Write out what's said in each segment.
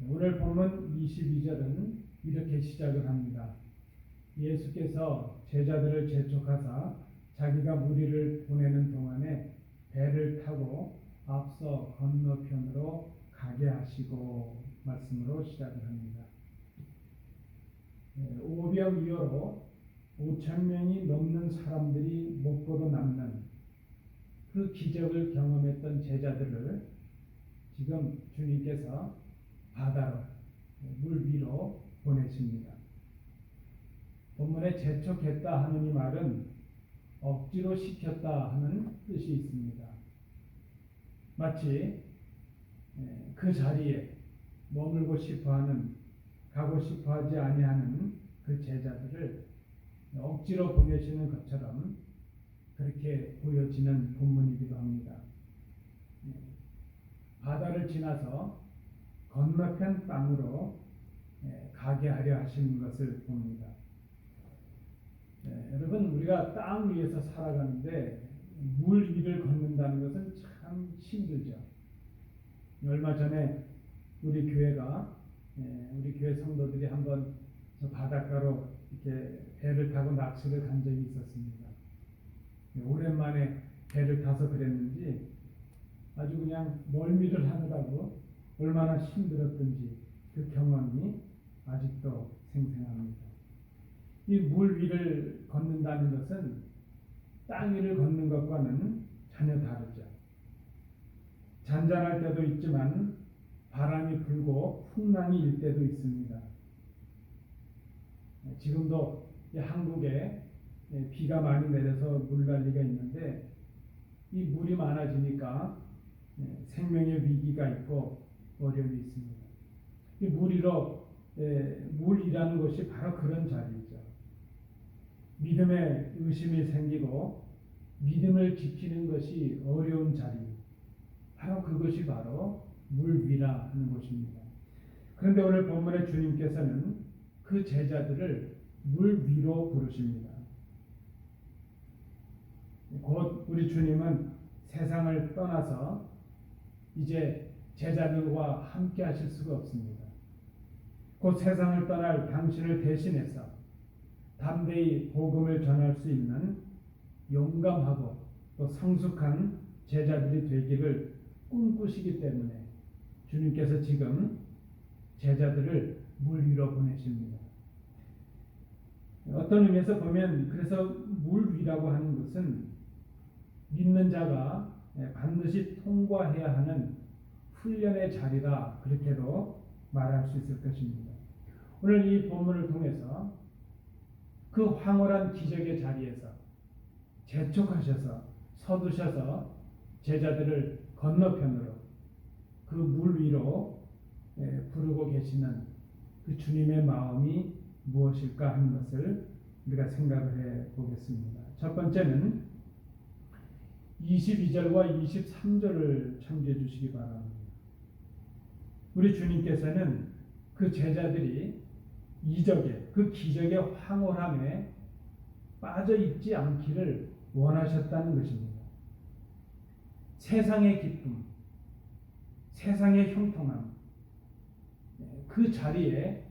오늘 본문 22절은 이렇게 시작을 합니다. 예수께서 제자들을 재촉하사 자기가 무리를 보내는 동안에 배를 타고 앞서 건너편으로 가게 하시고 말씀으로 시작을 합니다. 오병이어로 5,000명이 넘는 사람들이 먹고도 남는 그 기적을 경험했던 제자들을 지금 주님께서 바다로, 물 위로 보내십니다. 본문에 재촉했다 하는 이 말은 억지로 시켰다 하는 뜻이 있습니다. 마치 그 자리에 머물고 싶어하는, 가고 싶어하지 아니하는 그 제자들을 억지로 보내시는 것처럼 그렇게 보여지는 본문이기도 합니다. 바다를 지나서 건너편 땅으로 가게 하려 하시는 것을 봅니다. 여러분, 우리가 땅 위에서 살아가는데 물 위를 걷는다는 것은 참 힘들죠. 얼마 전에 우리 교회 성도들이 한번 저 바닷가로 이렇게 배를 타고 낚시를 간 적이 있었습니다. 오랜만에 배를 타서 그랬는지 아주 그냥 멀미를 하느라고 얼마나 힘들었던지 그 경험이 아직도 생생합니다. 이 물 위를 걷는다는 것은 땅 위를 걷는 것과는 전혀 다르죠. 잔잔할 때도 있지만 바람이 불고 풍랑이 일 때도 있습니다. 지금도 한국에 비가 많이 내려서 물난리가 있는데 이 물이 많아지니까 생명의 위기가 있고 어려움이 있습니다. 이 물이라는 것이 바로 그런 자리이죠. 믿음에 의심이 생기고 믿음을 지키는 것이 어려운 자리, 바로 그것이 바로 물 위라 하는 것입니다. 그런데 오늘 본문의 주님께서는 그 제자들을 물 위로 부르십니다. 곧 우리 주님은 세상을 떠나서 이제 제자들과 함께 하실 수가 없습니다. 곧 세상을 떠날 당신을 대신해서 담대히 복음을 전할 수 있는 용감하고 또 성숙한 제자들이 되기를 꿈꾸시기 때문에 주님께서 지금 제자들을 물 위로 보내십니다. 어떤 의미에서 보면 그래서 물 위라고 하는 것은 믿는 자가 반드시 통과해야 하는 훈련의 자리다, 그렇게도 말할 수 있을 것입니다. 오늘 이 본문을 통해서 그 황홀한 기적의 자리에서 재촉하셔서 서두셔서 제자들을 건너편으로 그 물 위로 부르고 계시는 그 주님의 마음이 무엇일까 하는 것을 우리가 생각을 해 보겠습니다. 첫 번째는 22절과 23절을 참조해 주시기 바랍니다. 우리 주님께서는 그 제자들이 이적의, 그 기적의 황홀함에 빠져 있지 않기를 원하셨다는 것입니다. 세상의 기쁨, 세상의 형통함, 그 자리에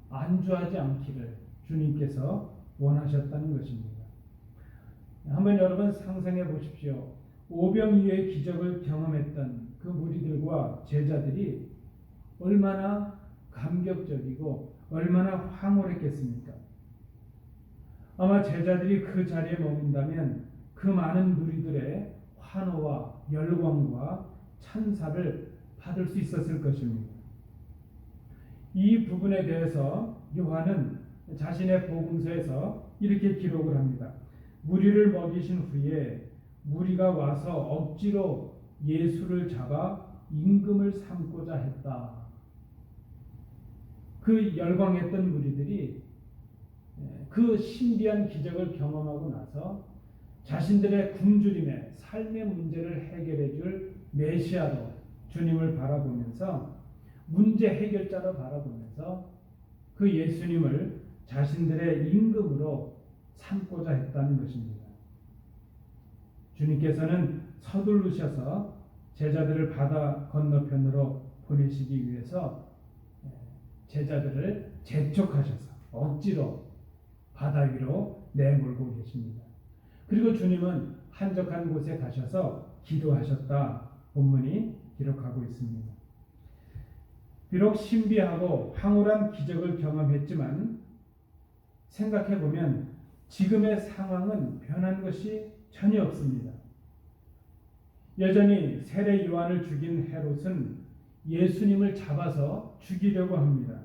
안주하지 않기를 주님께서 원하셨다는 것입니다. 한번 여러분 상상해 보십시오. 오병이어의 기적을 경험했던 그 무리들과 제자들이 얼마나 감격적이고 얼마나 황홀했겠습니까? 아마 제자들이 그 자리에 머문다면 그 많은 무리들의 환호와 열광과 찬사를 받을 수 있었을 것입니다. 이 부분에 대해서 요한은 자신의 복음서에서 이렇게 기록을 합니다. 무리를 먹이신 후에 무리가 와서 억지로 예수를 잡아 임금을 삼고자 했다. 그 열광했던 무리들이 그 신비한 기적을 경험하고 나서 자신들의 굶주림의 삶의 문제를 해결해 줄 메시아로 주님을 바라보면서, 문제 해결자로 바라보면서 그 예수님을 자신들의 임금으로 삼고자 했다는 것입니다. 주님께서는 서두르셔서 제자들을 바다 건너편으로 보내시기 위해서 제자들을 재촉하셔서 억지로 바다 위로 내몰고 계십니다. 그리고 주님은 한적한 곳에 가셔서 기도하셨다 본문이 기록하고 있습니다. 비록 신비하고 황홀한 기적을 경험했지만 생각해보면 지금의 상황은 변한 것이 전혀 없습니다. 여전히 세례 요한을 죽인 헤롯은 예수님을 잡아서 죽이려고 합니다.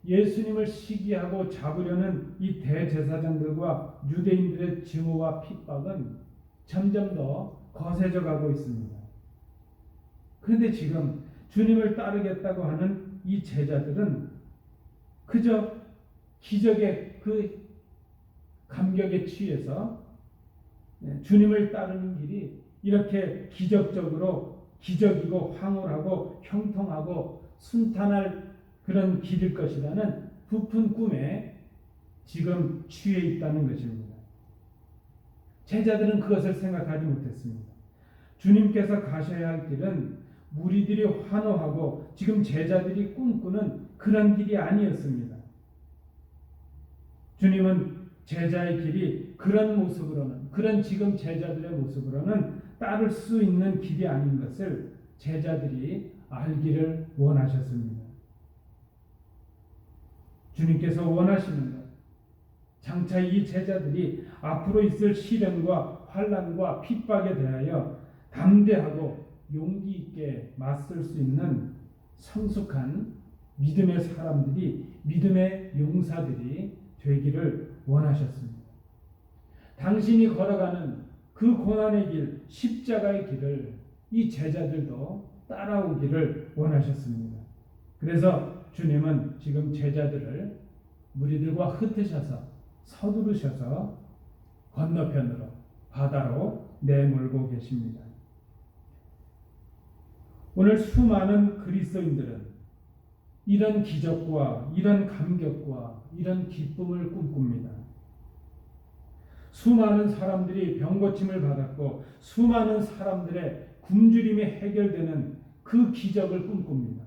예수님을 시기하고 잡으려는 이 대제사장들과 유대인들의 증오와 핍박은 점점 더 거세져 가고 있습니다. 그런데 지금 주님을 따르겠다고 하는 이 제자들은 그저 기적의 그 감격에 취해서 주님을 따르는 길이 이렇게 기적적으로 기적이고 황홀하고 형통하고 순탄할 그런 길일 것이라는 부푼 꿈에 지금 취해 있다는 것입니다. 제자들은 그것을 생각하지 못했습니다. 주님께서 가셔야 할 길은 무리들이 환호하고 지금 제자들이 꿈꾸는 그런 길이 아니었습니다. 주님은 제자의 길이 그런 모습으로는, 그런 지금 제자들의 모습으로는 따를 수 있는 길이 아닌 것을 제자들이 알기를 원하셨습니다. 주님께서 원하시는 것, 장차 이 제자들이 앞으로 있을 시련과 환난과 핍박에 대하여 담대하고 용기 있게 맞설 수 있는 성숙한 믿음의 사람들이, 믿음의 용사들이 되기를 원하셨습니다. 당신이 걸어가는 그 고난의 길, 십자가의 길을 이 제자들도 따라오기를 원하셨습니다. 그래서 주님은 지금 제자들을 무리들과 흩으셔서 서두르셔서 건너편으로 바다로 내몰고 계십니다. 오늘 수많은 그리스도인들은 이런 기적과 이런 감격과 이런 기쁨을 꿈꿉니다. 수많은 사람들이 병고침을 받았고 수많은 사람들의 굶주림이 해결되는 그 기적을 꿈꿉니다.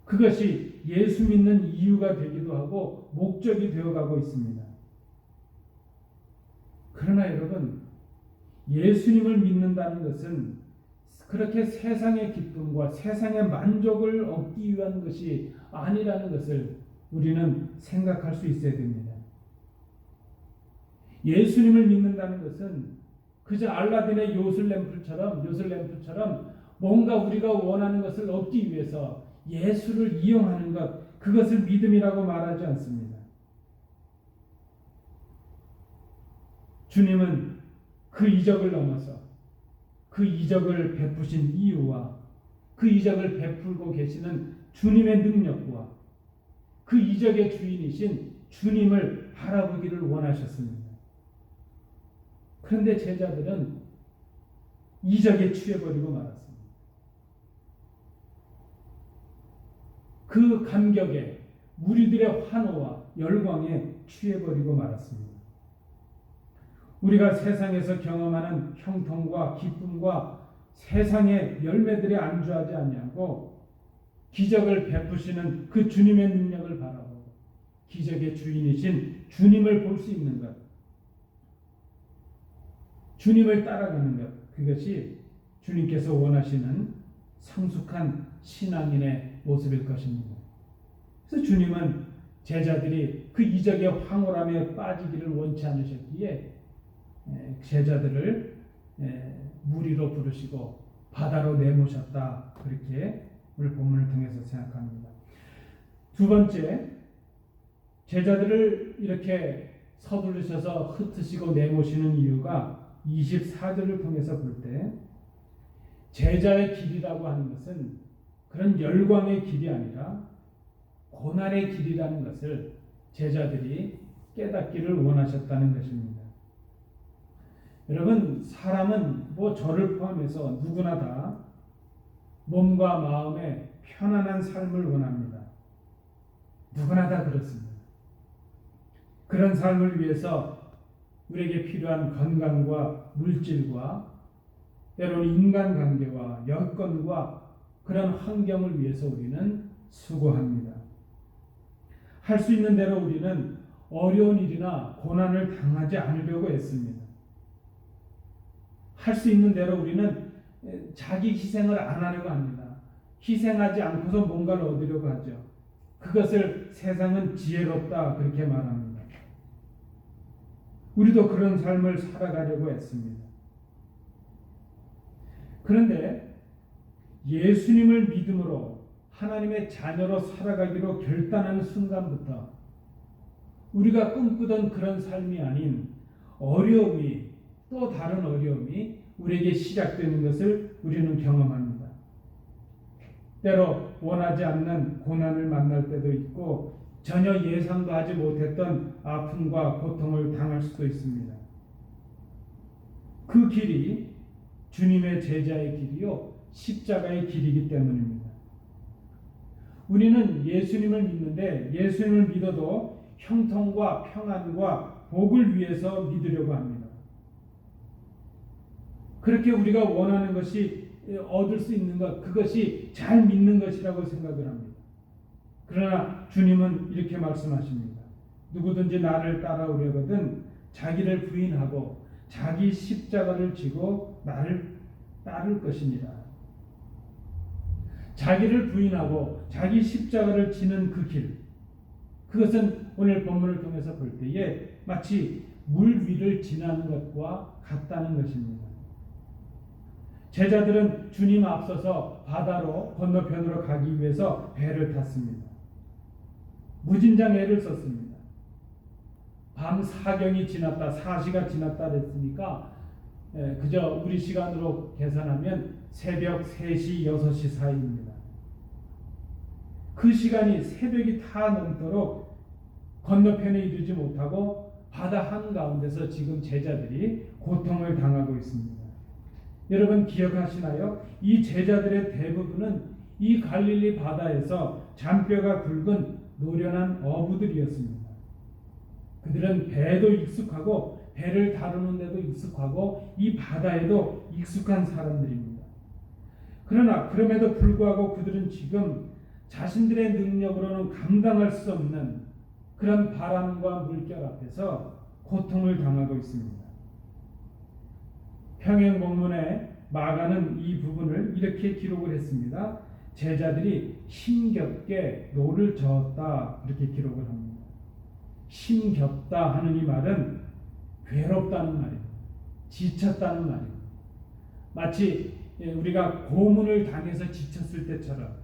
그것이 예수 믿는 이유가 되기도 하고 목적이 되어가고 있습니다. 그러나 여러분, 예수님을 믿는다는 것은 그렇게 세상의 기쁨과 세상의 만족을 얻기 위한 것이 아니라는 것을 우리는 생각할 수 있어야 됩니다. 예수님을 믿는다는 것은 그저 알라딘의 요술램프처럼 뭔가 우리가 원하는 것을 얻기 위해서 예수를 이용하는 것, 그것을 믿음이라고 말하지 않습니다. 주님은 그 이적을 넘어서 그 이적을 베푸신 이유와 그 이적을 베풀고 계시는 주님의 능력과 그 이적의 주인이신 주님을 바라보기를 원하셨습니다. 그런데 제자들은 이적에 취해버리고 말았습니다. 그 감격에, 무리들의 환호와 열광에 취해버리고 말았습니다. 우리가 세상에서 경험하는 형통과 기쁨과 세상의 열매들에 안주하지 아니하고 기적을 베푸시는 그 주님의 능력을 바라보고 기적의 주인이신 주님을 볼 수 있는 것, 주님을 따라가는 것, 그것이 주님께서 원하시는 성숙한 신앙인의 모습일 것입니다. 그래서 주님은 제자들이 그 이적의 황홀함에 빠지기를 원치 않으셨기에 제자들을 무리로 부르시고 바다로 내모셨다, 그렇게 오늘 본문을 통해서 생각합니다. 두 번째, 제자들을 이렇게 서두르셔서 흩으시고 내모시는 이유가 24절을 통해서 볼 때 제자의 길이라고 하는 것은 그런 열광의 길이 아니라 고난의 길이라는 것을 제자들이 깨닫기를 원하셨다는 것입니다. 여러분, 사람은 저를 포함해서 누구나 다 몸과 마음에 편안한 삶을 원합니다. 누구나 다 그렇습니다. 그런 삶을 위해서 우리에게 필요한 건강과 물질과 때로는 인간관계와 여건과 그런 환경을 위해서 우리는 수고합니다. 할 수 있는 대로 우리는 어려운 일이나 고난을 당하지 않으려고 애씁니다. 할 수 있는 대로 우리는 자기 희생을 안 하려고 합니다. 희생하지 않고서 뭔가를 얻으려고 하죠. 그것을 세상은 지혜롭다 그렇게 말합니다. 우리도 그런 삶을 살아가려고 했습니다. 그런데 예수님을 믿음으로 하나님의 자녀로 살아가기로 결단하는 순간부터 우리가 꿈꾸던 그런 삶이 아닌 어려움이, 또 다른 어려움이 우리에게 시작되는 것을 우리는 경험합니다. 때로 원하지 않는 고난을 만날 때도 있고 전혀 예상도 하지 못했던 아픔과 고통을 당할 수도 있습니다. 그 길이 주님의 제자의 길이요 십자가의 길이기 때문입니다. 우리는 예수님을 믿는데 예수님을 믿어도 형통과 평안과 복을 위해서 믿으려고 합니다. 그렇게 우리가 원하는 것이 얻을 수 있는 것, 그것이 잘 믿는 것이라고 생각을 합니다. 그러나 주님은 이렇게 말씀하십니다. 누구든지 나를 따라오려거든 자기를 부인하고 자기 십자가를 지고 나를 따를 것이니라. 자기를 부인하고 자기 십자가를 지는 그 길, 그것은 오늘 본문을 통해서 볼 때에 마치 물 위를 지나는 것과 같다는 것입니다. 제자들은 주님 앞서서 바다로 건너편으로 가기 위해서 배를 탔습니다. 무진장 애를 썼습니다. 밤 4경이 지났다, 4시가 지났다 그랬으니까 그저 우리 시간으로 계산하면 새벽 3시, 6시 사이입니다. 그 시간이 새벽이 다 넘도록 건너편에 이르지 못하고 바다 한가운데서 지금 제자들이 고통을 당하고 있습니다. 여러분 기억하시나요? 이 제자들의 대부분은 이 갈릴리 바다에서 잔뼈가 굵은 노련한 어부들이었습니다. 그들은 배도 익숙하고 배를 다루는 데도 익숙하고 이 바다에도 익숙한 사람들입니다. 그러나 그럼에도 불구하고 그들은 지금 자신들의 능력으로는 감당할 수 없는 그런 바람과 물결 앞에서 고통을 당하고 있습니다. 평행본문에 마가는 이 부분을 이렇게 기록을 했습니다. 제자들이 힘겹게 노를 저었다 이렇게 기록을 합니다. 힘겹다 하는 이 말은 괴롭다는 말입니다. 지쳤다는 말입니다. 마치 우리가 고문을 당해서 지쳤을 때처럼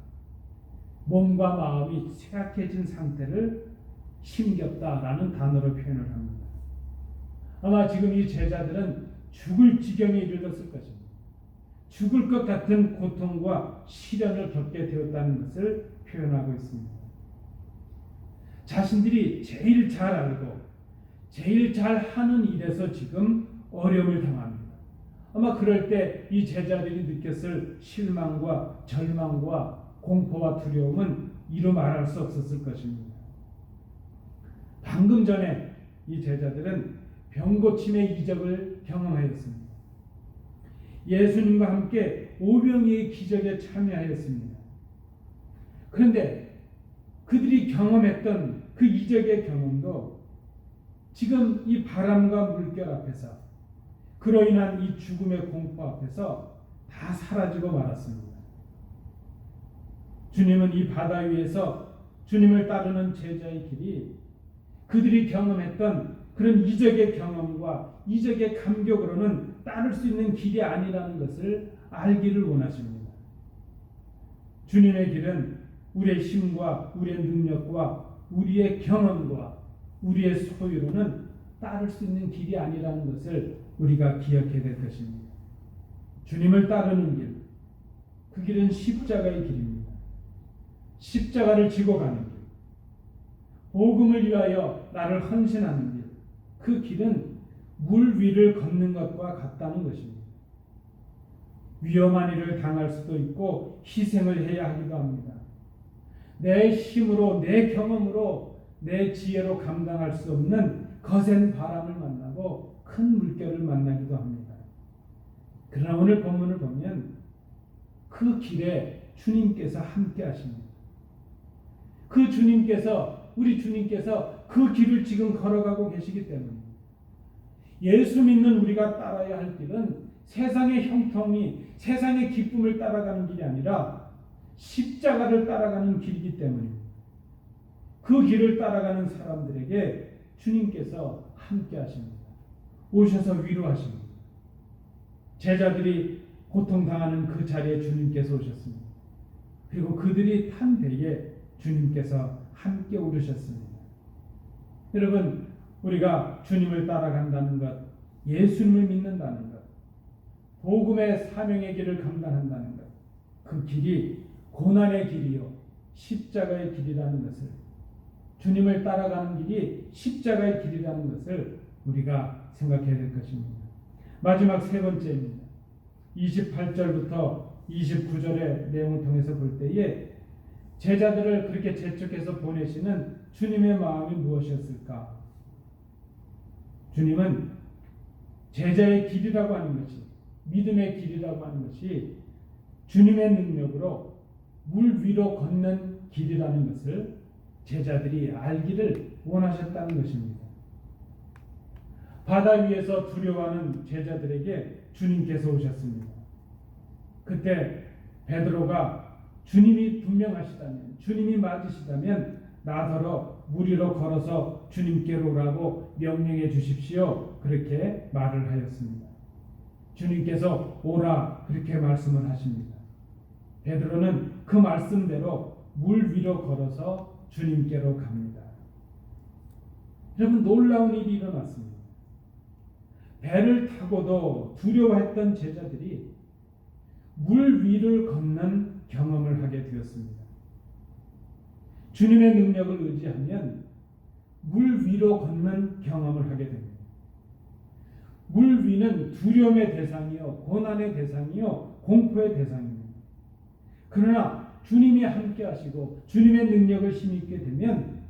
몸과 마음이 쇠약해진 상태를 힘겹다라는 단어로 표현을 합니다. 아마 지금 이 제자들은 죽을 지경에 이르렀을 것입니다. 죽을 것 같은 고통과 시련을 겪게 되었다는 것을 표현하고 있습니다. 자신들이 제일 잘 알고 제일 잘 하는 일에서 지금 어려움을 당합니다. 아마 그럴 때 이 제자들이 느꼈을 실망과 절망과 공포와 두려움은 이루 말할 수 없었을 것입니다. 방금 전에 이 제자들은 병고침의 이적을 경험하였습니다. 예수님과 함께 오병이의 기적에 참여하였습니다. 그런데 그들이 경험했던 그 이적의 경험도 지금 이 바람과 물결 앞에서 그로 인한 이 죽음의 공포 앞에서 다 사라지고 말았습니다. 주님은 이 바다 위에서 주님을 따르는 제자의 길이 그들이 경험했던 그런 이적의 경험과 이적의 감격으로는 따를 수 있는 길이 아니라는 것을 알기를 원하십니다. 주님의 길은 우리의 힘과 우리의 능력과 우리의 경험과 우리의 소유로는 따를 수 있는 길이 아니라는 것을 우리가 기억해야 될 것입니다. 주님을 따르는 길, 그 길은 십자가의 길입니다. 십자가를 지고 가는 길, 복음을 위하여 나를 헌신하는 길, 그 길은 물 위를 걷는 것과 같다는 것입니다. 위험한 일을 당할 수도 있고 희생을 해야 하기도 합니다. 내 힘으로, 내 경험으로, 내 지혜로 감당할 수 없는 거센 바람을 만나고 큰 물결을 만나기도 합니다. 그러나 오늘 본문을 보면 그 길에 주님께서 함께 하십니다. 그 주님께서, 우리 주님께서 그 길을 지금 걸어가고 계시기 때문입니다. 예수 믿는 우리가 따라야 할 길은 세상의 형통이, 세상의 기쁨을 따라가는 길이 아니라 십자가를 따라가는 길이기 때문입니다. 그 길을 따라가는 사람들에게 주님께서 함께 하십니다. 오셔서 위로하십니다. 제자들이 고통당하는 그 자리에 주님께서 오셨습니다. 그리고 그들이 탄 배에 주님께서 함께 오르셨습니다. 여러분, 우리가 주님을 따라간다는 것, 예수님을 믿는다는 것, 복음의 사명의 길을 감당한다는 것, 그 길이 고난의 길이요 십자가의 길이라는 것을, 주님을 따라가는 길이 십자가의 길이라는 것을 우리가 생각해야 될 것입니다. 마지막 세 번째입니다. 28절부터 29절의 내용을 통해서 볼 때에 제자들을 그렇게 재촉해서 보내시는 주님의 마음이 무엇이었을까? 주님은 제자의 길이라고 하는 것이, 믿음의 길이라고 하는 것이 주님의 능력으로 물 위로 걷는 길이라는 것을 제자들이 알기를 원하셨다는 것입니다. 바다 위에서 두려워하는 제자들에게 주님께서 오셨습니다. 그때 베드로가 주님이 분명하시다면, 주님이 맞으시다면 나더러 물 위로 걸어서 주님께로 오라고 명령해 주십시오. 그렇게 말을 하였습니다. 주님께서 오라 그렇게 말씀을 하십니다. 베드로는 그 말씀대로 물 위로 걸어서 주님께로 갑니다. 여러분, 놀라운 일이 일어났습니다. 배를 타고도 두려워했던 제자들이 물 위를 걷는 경험을 하게 되었습니다. 주님의 능력을 의지하면 물 위로 걷는 경험을 하게 됩니다. 물 위는 두려움의 대상이요, 고난의 대상이요, 공포의 대상입니다. 그러나 주님이 함께 하시고 주님의 능력을 힘입게 되면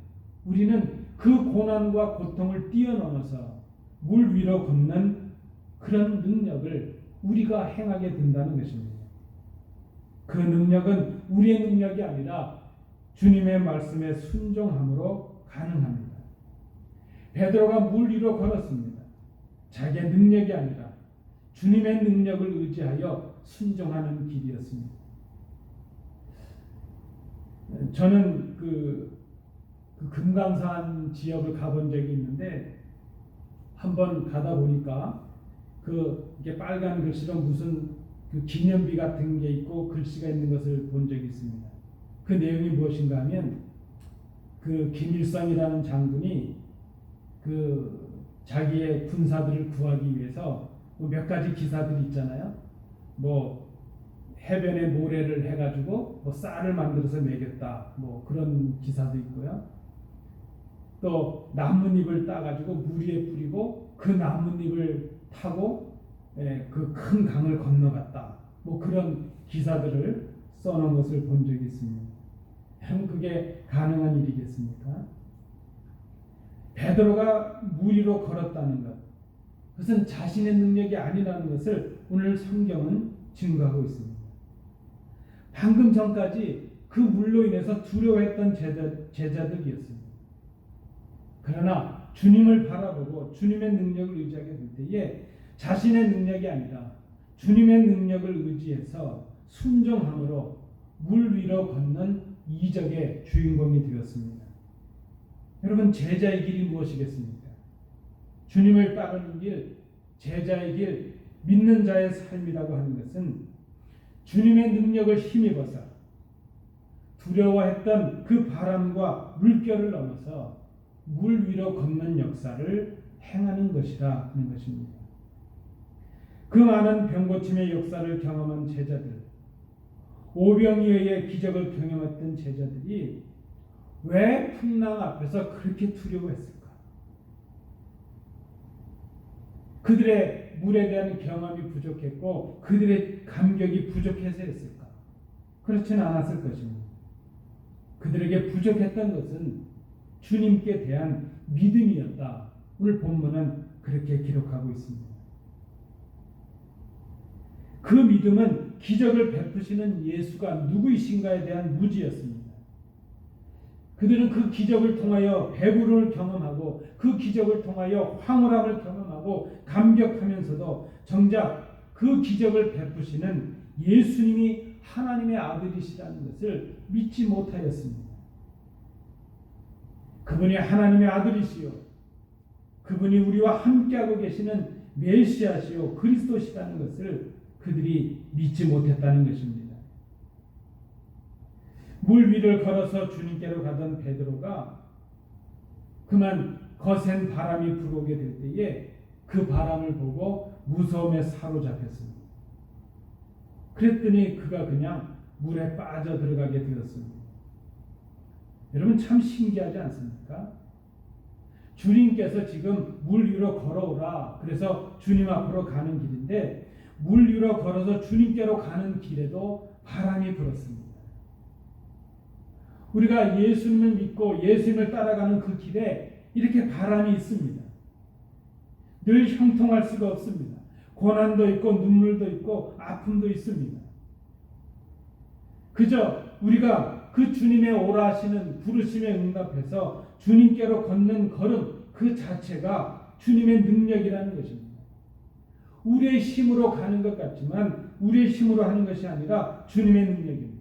우리는 그 고난과 고통을 뛰어넘어서 물 위로 걷는 그런 능력을 우리가 행하게 된다는 것입니다. 그 능력은 우리의 능력이 아니라 주님의 말씀에 순종함으로 가능합니다. 베드로가 물 위로 걸었습니다. 자기의 능력이 아니라 주님의 능력을 의지하여 순종하는 길이었습니다. 저는 그 금강산 지역을 가본 적이 있는데 한번 가다 보니까 이게 빨간 글씨로 무슨 그 기념비 같은 게 있고 글씨가 있는 것을 본 적이 있습니다. 그 내용이 무엇인가 하면 그 김일성이라는 장군이 그 자기의 군사들을 구하기 위해서 몇 가지 기사들이 있잖아요. 뭐 해변에 모래를 해가지고 뭐 쌀을 만들어서 먹였다, 뭐 그런 기사도 있고요. 또 나뭇잎을 따가지고 물 위에 뿌리고 그 나뭇잎을 타고 그 큰 강을 건너갔다, 뭐 그런 기사들을 써놓은 것을 본 적이 있습니다. 여러분, 그게 가능한 일이겠습니까? 베드로가 물 위로 걸었다는 것, 그것은 자신의 능력이 아니라는 것을 오늘 성경은 증거하고 있습니다. 방금 전까지 그 물로 인해서 두려워했던 제자들이었습니다. 그러나 주님을 바라보고 주님의 능력을 의지하게 될 때에 자신의 능력이 아니라 주님의 능력을 의지해서 순종함으로 물 위로 걷는 이적의 주인공이 되었습니다. 여러분, 제자의 길이 무엇이겠습니까? 주님을 따르는 길, 제자의 길, 믿는 자의 삶이라고 하는 것은 주님의 능력을 힘입어서 두려워했던 그 바람과 물결을 넘어서 물 위로 걷는 역사를 행하는 것이라 하는 것입니다. 그 많은 병고침의 역사를 경험한 제자들, 오병이어의 기적을 경험했던 제자들이 왜 풍랑 앞에서 그렇게 두려워했을까? 그들의 물에 대한 경험이 부족했고 그들의 감격이 부족해서 했을까? 그렇지는 않았을 것입니다. 그들에게 부족했던 것은 주님께 대한 믿음이었다. 오늘 본문은 그렇게 기록하고 있습니다. 그 믿음은 기적을 베푸시는 예수가 누구이신가에 대한 무지였습니다. 그들은 그 기적을 통하여 배부름을 경험하고 그 기적을 통하여 황홀함을 경험하고 감격하면서도 정작 그 기적을 베푸시는 예수님이 하나님의 아들이시라는 것을 믿지 못하였습니다. 그분이 하나님의 아들이시요 그분이 우리와 함께하고 계시는 메시아시요 그리스도시라는 것을 그들이 믿지 못했다는 것입니다. 물 위를 걸어서 주님께로 가던 베드로가 그만 거센 바람이 불어오게 될 때에 그 바람을 보고 무서움에 사로잡혔습니다. 그랬더니 그가 그냥 물에 빠져 들어가게 되었습니다. 여러분 참 신기하지 않습니까? 주님께서 지금 물 위로 걸어오라. 그래서 주님 앞으로 가는 길인데 물 위로 걸어서 주님께로 가는 길에도 바람이 불었습니다. 우리가 예수님을 믿고 예수님을 따라가는 그 길에 이렇게 바람이 있습니다. 늘 형통할 수가 없습니다. 고난도 있고 눈물도 있고 아픔도 있습니다. 그저 우리가 그 주님의 오라 하시는 부르심에 응답해서 주님께로 걷는 걸음 그 자체가 주님의 능력이라는 것입니다. 우리의 힘으로 가는 것 같지만 우리의 힘으로 하는 것이 아니라 주님의 능력입니다.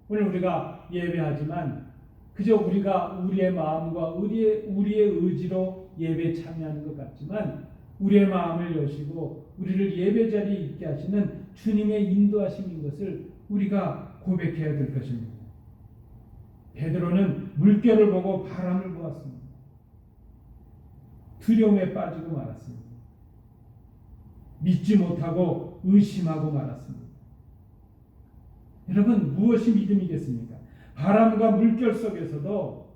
오늘 우리가 예배하지만 그저 우리가 우리의 마음과 우리의 의지로 예배에 참여하는 것 같지만 우리의 마음을 여시고 우리를 예배 자리에 있게 하시는 주님의 인도하심인 것을 우리가 고백해야 될 것입니다. 베드로는 물결을 보고 바람을 보았습니다. 두려움에 빠지고 말았습니다. 믿지 못하고 의심하고 말았습니다. 여러분 무엇이 믿음이겠습니까? 바람과 물결 속에서도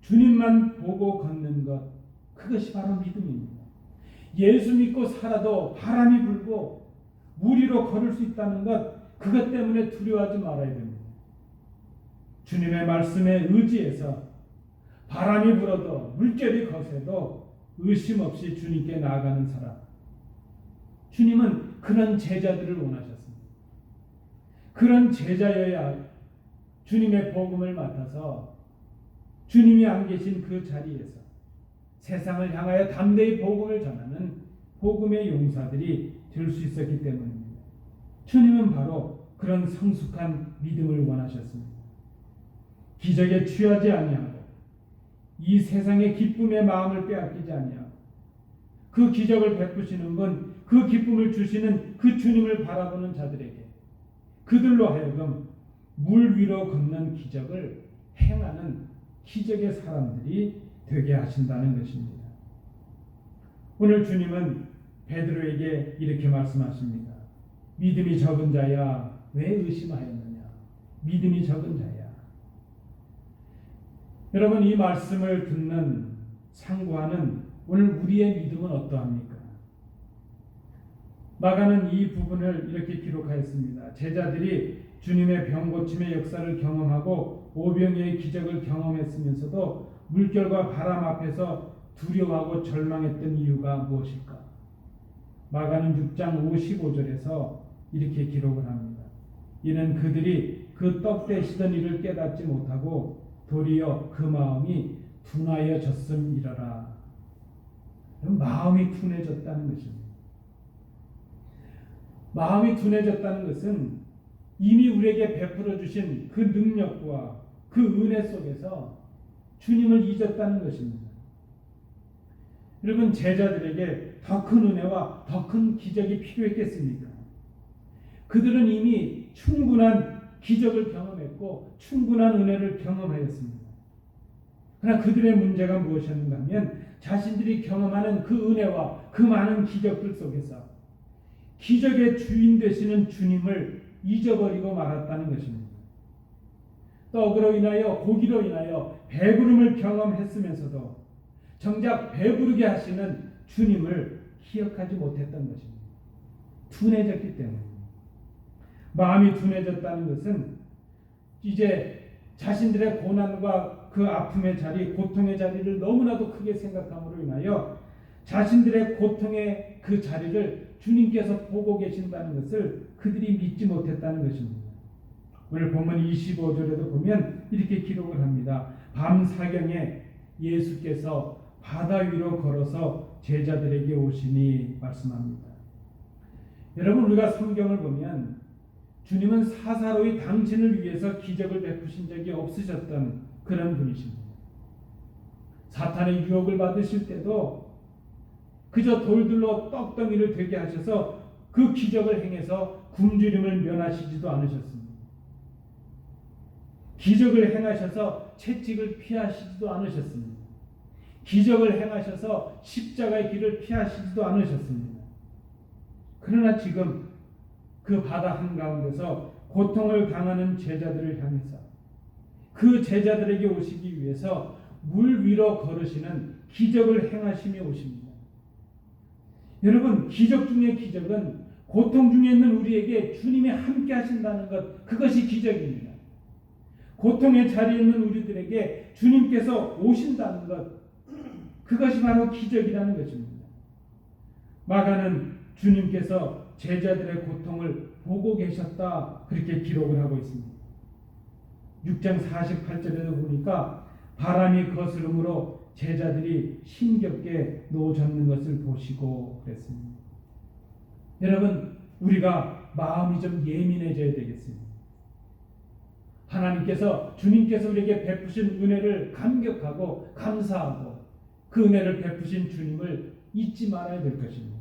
주님만 보고 걷는 것, 그것이 바로 믿음입니다. 예수 믿고 살아도 바람이 불고 물 위로 걸을 수 있다는 것, 그것 때문에 두려워하지 말아야 됩니다. 주님의 말씀에 의지해서 바람이 불어도 물결이 거세도 의심 없이 주님께 나아가는 사람, 주님은 그런 제자들을 원하셨습니다. 그런 제자여야 주님의 복음을 맡아서 주님이 안 계신 그 자리에서 세상을 향하여 담대히 복음을 전하는 복음의 용사들이 될 수 있었기 때문입니다. 주님은 바로 그런 성숙한 믿음을 원하셨습니다. 기적에 취하지 아니하고 이 세상의 기쁨의 마음을 빼앗기지 아니하고 그 기적을 베푸시는 분, 그 기쁨을 주시는 그 주님을 바라보는 자들에게 그들로 하여금 물 위로 걷는 기적을 행하는 기적의 사람들이 되게 하신다는 것입니다. 오늘 주님은 베드로에게 이렇게 말씀하십니다. 믿음이 적은 자야, 왜 의심하였느냐? 믿음이 적은 자야. 여러분 이 말씀을 듣는 상고하는 오늘 우리의 믿음은 어떠합니까? 마가는 이 부분을 이렇게 기록하였습니다. 제자들이 주님의 병고침의 역사를 경험하고 오병이의 기적을 경험했으면서도 물결과 바람 앞에서 두려워하고 절망했던 이유가 무엇일까? 마가는 6장 55절에서 이렇게 기록을 합니다. 이는 그들이 그 떡 떼시던 일을 깨닫지 못하고 도리어 그 마음이 둔하여졌음이라라. 마음이 둔해졌다는 것입니다. 마음이 둔해졌다는 것은 이미 우리에게 베풀어 주신 그 능력과 그 은혜 속에서 주님을 잊었다는 것입니다. 여러분 제자들에게 더 큰 은혜와 더 큰 기적이 필요했겠습니까? 그들은 이미 충분한 기적을 경험했고 충분한 은혜를 경험하였습니다. 그러나 그들의 문제가 무엇이었는가 하면 자신들이 경험하는 그 은혜와 그 많은 기적들 속에서 기적의 주인 되시는 주님을 잊어버리고 말았다는 것입니다. 떡으로 인하여 고기로 인하여 배부름을 경험했으면서도 정작 배부르게 하시는 주님을 기억하지 못했던 것입니다. 둔해졌기 때문입니다. 마음이 둔해졌다는 것은 이제 자신들의 고난과 그 아픔의 자리, 고통의 자리를 너무나도 크게 생각함으로 인하여 자신들의 고통의 그 자리를 주님께서 보고 계신다는 것을 그들이 믿지 못했다는 것입니다. 오늘 본문 25절에도 보면 이렇게 기록을 합니다. 밤 사경에 예수께서 바다 위로 걸어서 제자들에게 오시니 말씀합니다. 여러분, 우리가 성경을 보면 주님은 사사로이 당신을 위해서 기적을 베푸신 적이 없으셨던 그런 분이십니다. 사탄의 유혹을 받으실 때도 그저 돌들로 떡덩이를 되게 하셔서 그 기적을 행해서 굶주림을 면하시지도 않으셨습니다. 기적을 행하셔서 채찍을 피하시지도 않으셨습니다. 기적을 행하셔서 십자가의 길을 피하시지도 않으셨습니다. 그러나 지금 그 바다 한가운데서 고통을 당하는 제자들을 향해서 그 제자들에게 오시기 위해서 물 위로 걸으시는 기적을 행하시며 오십니다. 여러분, 기적 중의 기적은 고통 중에 있는 우리에게 주님이 함께 하신다는 것, 그것이 기적입니다. 고통의 자리에 있는 우리들에게 주님께서 오신다는 것, 그것이 바로 기적이라는 것입니다. 마가는 주님께서 제자들의 고통을 보고 계셨다, 그렇게 기록을 하고 있습니다. 6장 48절에도 보니까 바람이 거스름으로 제자들이 힘겹게 놓아졌는 것을 보시고 그랬습니다. 여러분, 우리가 마음이 좀 예민해져야 되겠습니다. 하나님께서, 주님께서 우리에게 베푸신 은혜를 감격하고 감사하고 그 은혜를 베푸신 주님을 잊지 말아야 될 것입니다.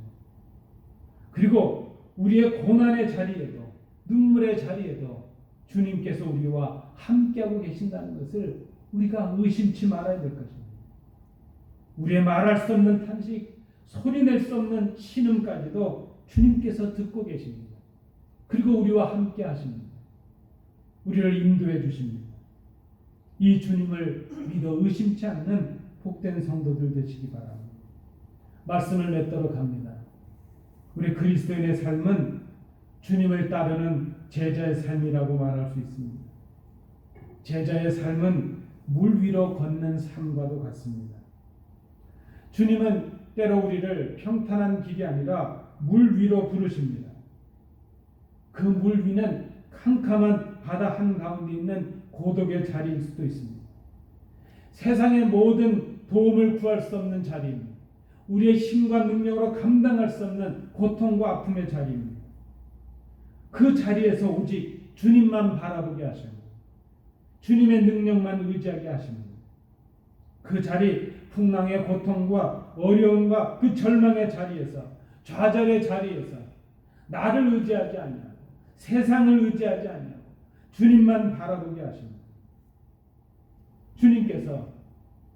그리고 우리의 고난의 자리에도, 눈물의 자리에도 주님께서 우리와 함께하고 계신다는 것을 우리가 의심치 말아야 될 것입니다. 우리의 말할 수 없는 탄식, 소리낼 수 없는 신음까지도 주님께서 듣고 계십니다. 그리고 우리와 함께 하십니다. 우리를 인도해 주십니다. 이 주님을 믿어 의심치 않는 복된 성도들 되시기 바랍니다. 말씀을 맺도록 합니다. 우리 그리스도인의 삶은 주님을 따르는 제자의 삶이라고 말할 수 있습니다. 제자의 삶은 물 위로 걷는 삶과도 같습니다. 주님은 때로 우리를 평탄한 길이 아니라 물 위로 부르십니다. 그 물 위는 캄캄한 바다 한가운데 있는 고독의 자리일 수도 있습니다. 세상의 모든 도움을 구할 수 없는 자리입니다. 우리의 힘과 능력으로 감당할 수 없는 고통과 아픔의 자리입니다. 그 자리에서 오직 주님만 바라보게 하십니다. 주님의 능력만 의지하게 하십니다. 그 자리, 풍랑의 고통과 어려움과 그 절망의 자리에서, 좌절의 자리에서 나를 의지하지 아니하고 세상을 의지하지 아니하고 주님만 바라보게 하십니다. 주님께서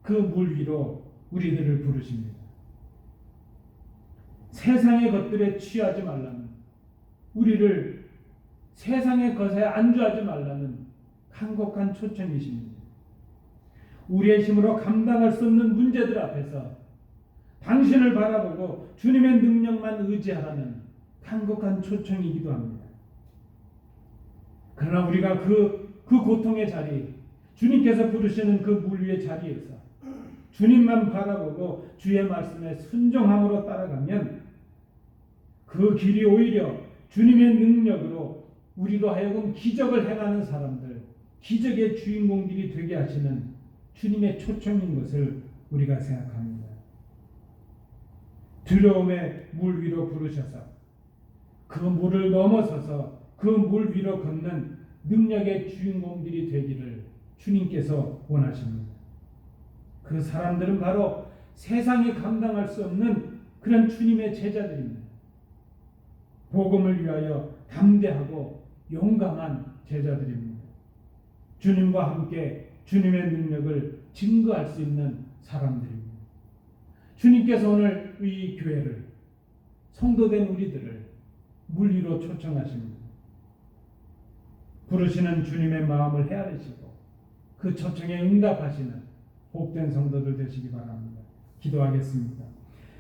그 물 위로 우리들을 부르십니다. 세상의 것들에 취하지 말라는, 우리를 세상의 것에 안주하지 말라는 간곡한 초청이십니다. 우리의 힘으로 감당할 수 없는 문제들 앞에서 당신을 바라보고 주님의 능력만 의지하라는 간곡한 초청이기도 합니다. 그러나 우리가 그 고통의 자리, 주님께서 부르시는 그 물 위의 자리에서 주님만 바라보고 주의 말씀에 순종함으로 따라가면 그 길이 오히려 주님의 능력으로 우리로 하여금 기적을 행하는 사람들, 기적의 주인공들이 되게 하시는 주님의 초청인 것을 우리가 생각합니다. 두려움의 물 위로 부르셔서 그 물을 넘어서서 그 물 위로 걷는 능력의 주인공들이 되기를 주님께서 원하십니다. 그 사람들은 바로 세상이 감당할 수 없는 그런 주님의 제자들입니다. 복음을 위하여 담대하고 용감한 제자들입니다. 주님과 함께 주님의 능력을 증거할 수 있는 사람들입니다. 주님께서 오늘 이 교회를, 성도된 우리들을 물 위로 초청하십니다. 부르시는 주님의 마음을 헤아리시고 그 초청에 응답하시는 복된 성도들 되시기 바랍니다. 기도하겠습니다.